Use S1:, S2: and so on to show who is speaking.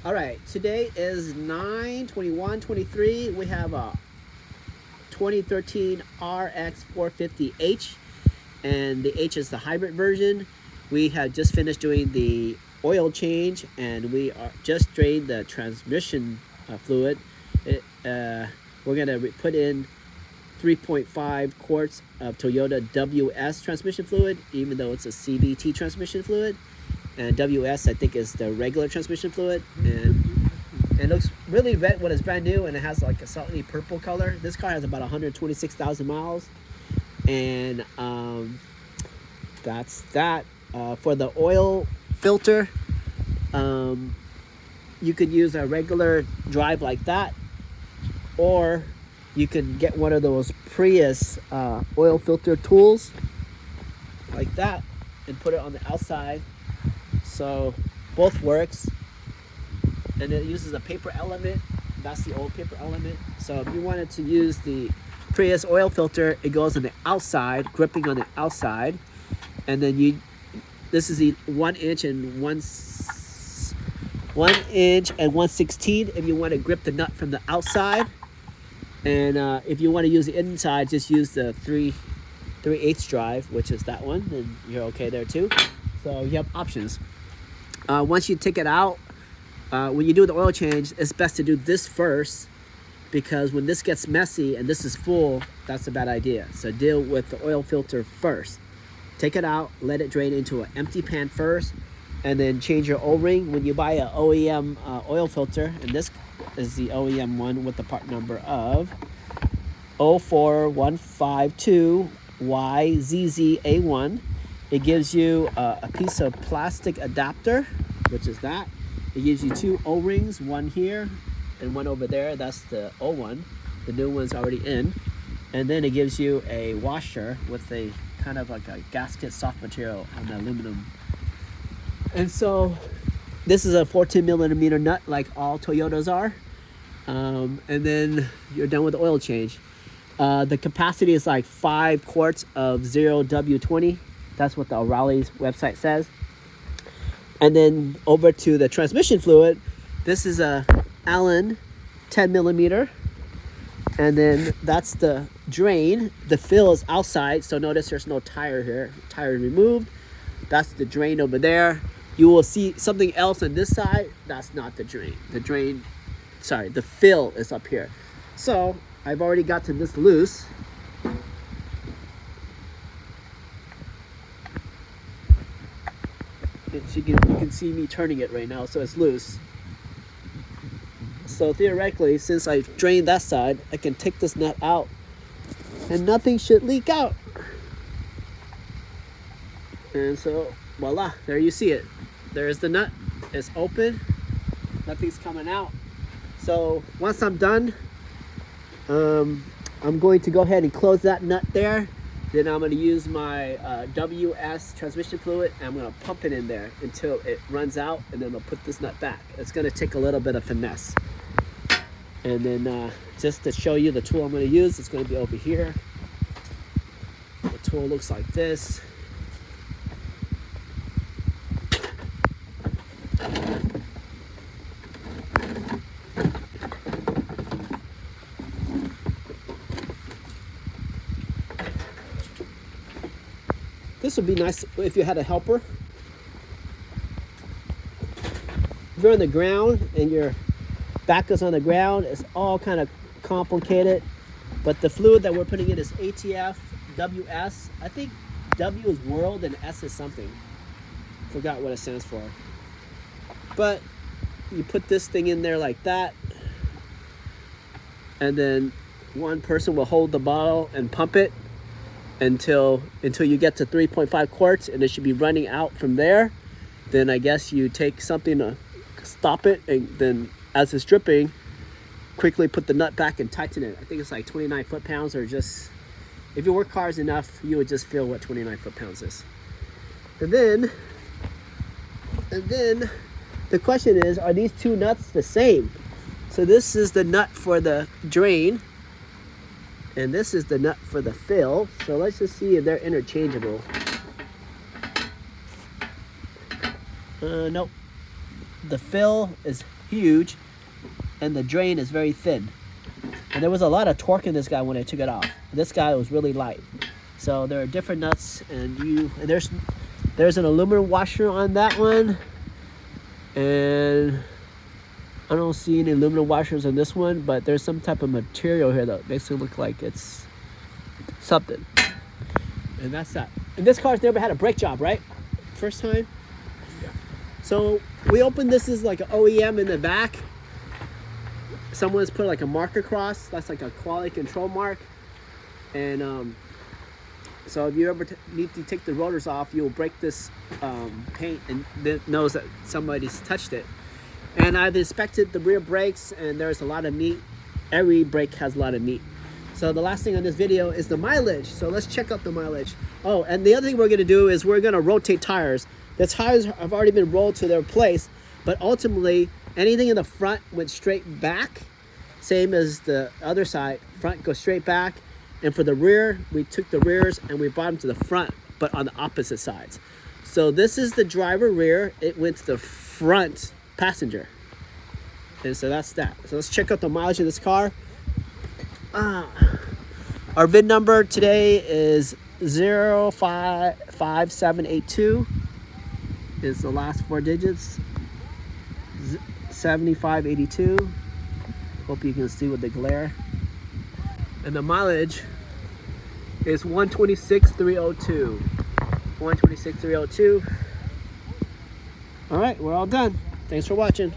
S1: All right, today is 9/21/23. We have a 2013 RX 450H, and the H is the hybrid version. We have just finished doing the oil change, and we are just drained the transmission fluid. We're gonna put in 3.5 quarts of Toyota WS transmission fluid, even though it's a CVT transmission fluid. And WS, I think, is the regular transmission fluid. And it looks really red when it's brand new, and it has like a salty purple color. This car has about 126,000 miles. And that's that. For the oil filter, you could use a regular drive like that, or you could get one of those Prius oil filter tools like that and put it on the outside. So both works, and it uses a paper element. That's the old paper element. So if you wanted to use the Prius oil filter, it goes on the outside, gripping on the outside, and then this is the 1 inch and 1/16 if you want to grip the nut from the outside. And if you want to use the inside, just use the 3/8 drive, which is that one, and you're okay there too. So you have options. Once you take it out, when you do the oil change, it's best to do this first, because when this gets messy and this is full, that's a bad idea. So deal with the oil filter first. Take it out, let it drain into an empty pan first, and then change your O-ring. When you buy an OEM oil filter, and this is the OEM one with the part number of 04152YZZA1. It gives you a piece of plastic adapter, which is that. It gives you 2 O-rings, one here and one over there. That's the old one. The new one's already in. And then it gives you a washer with a kind of like a gasket soft material on the aluminum. And so this is a 14 millimeter nut like all Toyotas are. And then you're done with the oil change. The capacity is like 5 quarts of 0W20. That's what the O'Reilly's website says. And then over to the transmission fluid. This is a Allen 10 millimeter. And then that's the drain. The fill is outside, so notice there's no tire here. Tire removed. That's the drain over there. You will see something else on this side. That's not the drain. The fill is up here. So I've already gotten this loose. You can see me turning it right now, so it's loose. So theoretically, since I've drained that side, I can take this nut out and nothing should leak out. And so voila, there you see it. There's the nut. It's open. Nothing's coming out. So once I'm done, I'm going to go ahead and close that nut there. Then I'm going to use my WS transmission fluid, and I'm going to pump it in there until it runs out, and then I'll put this nut back. It's going to take a little bit of finesse. And then just to show you the tool I'm going to use, it's going to be over here. The tool looks like this. This would be nice if you had a helper. If you're on the ground and your back is on the ground, it's all kind of complicated. But the fluid that we're putting in is ATF WS. I think W is world and S is something. Forgot what it stands for. But you put this thing in there like that, and then one person will hold the bottle and pump it until you get to 3.5 quarts, and it should be running out from there. Then I guess you take something to stop it, and then as it's dripping, quickly put the nut back and tighten it. I think it's like 29 foot-pounds, or just, if you work cars enough, you would just feel what 29 foot-pounds is. And then the question is, are these 2 nuts the same? So this is the nut for the drain, and this is the nut for the fill. So let's just see if they're interchangeable. Nope. The fill is huge, and the drain is very thin. And there was a lot of torque in this guy when I took it off. This guy was really light. So there are different nuts, and there's an aluminum washer on that one, and I don't see any aluminum washers on this one, but there's some type of material here that makes it look like it's something. And that's that. And this car's never had a brake job, right? First time?
S2: Yeah.
S1: So we opened this as like an OEM in the back. Someone's put like a mark across. That's like a quality control mark. And so if you ever need to take the rotors off, you'll break this paint, and it knows that somebody's touched it. And I've inspected the rear brakes, and there's a lot of meat. Every brake has a lot of meat. So the last thing on this video is the mileage. So let's check out the mileage. Oh, and the other thing we're gonna do is we're gonna rotate tires. The tires have already been rolled to their place, but ultimately anything in the front went straight back, same as the other side. Front goes straight back. And for the rear, we took the rears and we brought them to the front, but on the opposite sides. So this is the driver rear. It went to the front passenger. And so that's that. So let's check out the mileage of this car. Our VIN number today is 055782. Is the last 4 digits. 7582. Hope you can see with the glare. And the mileage is 126,302. 126,302. All right, we're all done. Thanks for watching.